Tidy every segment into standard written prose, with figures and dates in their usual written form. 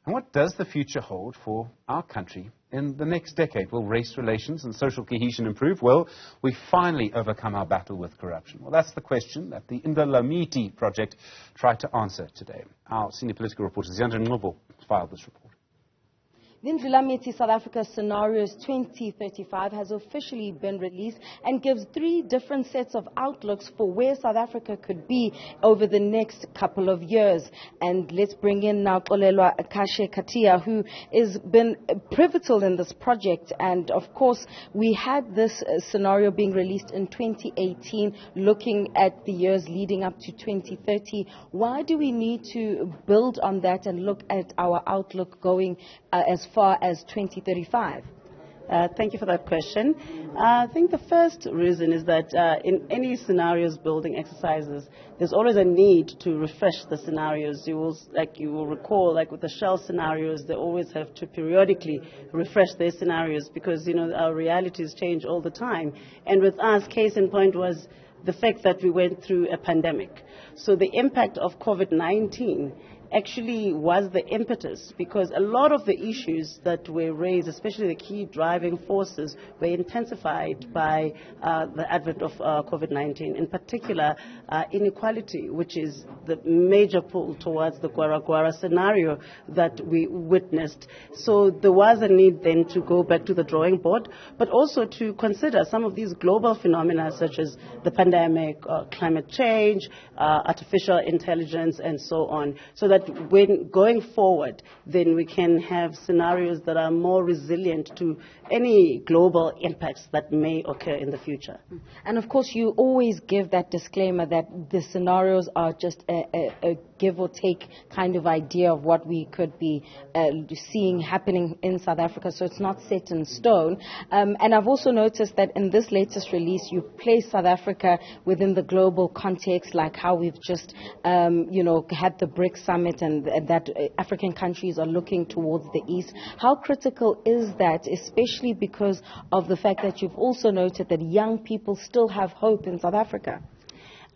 And what does the future hold for our country in the next decade? Will race relations and social cohesion improve? Will we finally overcome our battle with corruption? Well, that's the question that the Indlulamithi project tried to answer today. Our senior political reporter, Ziyanda Ngcobo, filed this report. The Indlulamithi South Africa Scenarios 2035 has officially been released and gives 3 different sets of outlooks for where South Africa could be over the next couple of years. And let's bring in now Katia, who has been pivotal in this project. And of course, we had this scenario being released in 2018, looking at the years leading up to 2030. Why do we need to build on that and look at our outlook going as far as 2035? Thank you for that question. I think the first reason is that in any scenarios building exercises, there's always a need to refresh the scenarios. You will recall, like with the Shell scenarios, they always have to periodically refresh their scenarios because, our realities change all the time. And with us, case in point was the fact that we went through a pandemic. So the impact of COVID-19 actually was the impetus, because a lot of the issues that were raised, especially the key driving forces, were intensified by the advent of COVID-19, in particular inequality, which is the major pull towards the Gwara scenario that we witnessed. So there was a need then to go back to the drawing board, but also to consider some of these global phenomena such as the pandemic, climate change, artificial intelligence, and so on, so that when going forward, then we can have scenarios that are more resilient to any global impacts that may occur in the future. And of course, you always give that disclaimer that the scenarios are just a give or take kind of idea of what we could be seeing happening in South Africa, so it's not set in stone. And I've also noticed that in this latest release, you place South Africa within the global context, like how we've just, had the BRICS summit and that African countries are looking towards the east. How critical is that, especially because of the fact that you've also noted that young people still have hope in South Africa?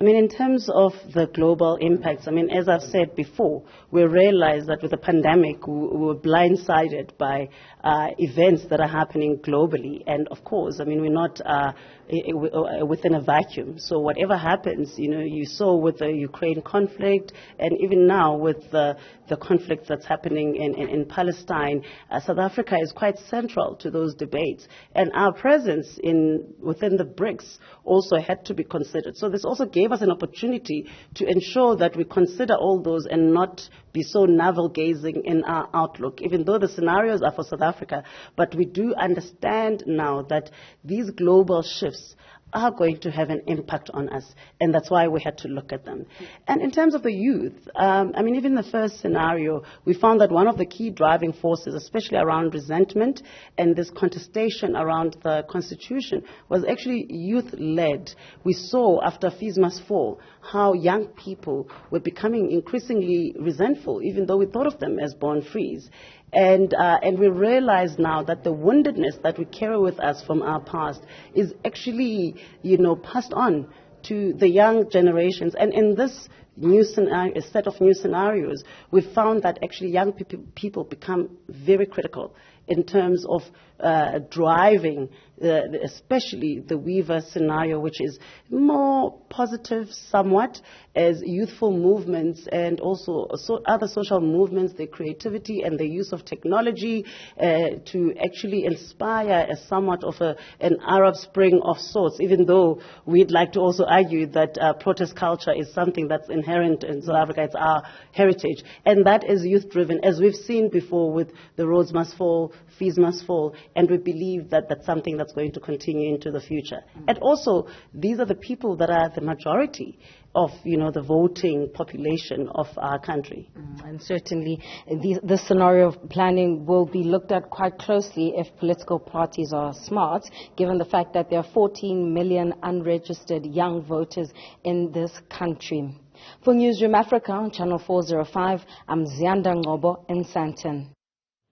In terms of the global impacts, as I've said before, we realized that with the pandemic, we were blindsided by events that are happening globally. And of course, we're not within a vacuum. So whatever happens, you saw with the Ukraine conflict, and even now with the conflict that's happening in Palestine, South Africa is quite central to those debates. And our presence within the BRICS also had to be considered. So this also gave us an opportunity to ensure that we consider all those and not be so navel-gazing in our outlook, even though the scenarios are for South Africa. But we do understand now that these global shifts are going to have an impact on us, and that's why we had to look at them. And in terms of the youth, even the first scenario, we found that one of the key driving forces, especially around resentment and this contestation around the Constitution, was actually youth-led. We saw after Fees Must Fall how young people were becoming increasingly resentful, even though we thought of them as born frees. And we realize now that the woundedness that we carry with us from our past is actually, passed on to the young generations. And in this new scenario, set of new scenarios, we found that actually young people become very critical in terms of driving, especially the Weaver scenario, which is more positive somewhat, as youthful movements and also other social movements, their creativity and the use of technology to actually inspire as somewhat of an Arab Spring of sorts, even though we'd like to also argue that protest culture is something that's inherent in South Africa. It's our heritage. And that is youth-driven, as we've seen before with the Roads Must Fall, Fees Must Fall, and we believe that that's something that's going to continue into the future. And also, these are the people that are the majority of, the voting population of our country. And certainly, this scenario of planning will be looked at quite closely if political parties are smart, given the fact that there are 14 million unregistered young voters in this country. For Newzroom Afrika on Channel 405, I'm Ziyanda Ngcobo in Sandton.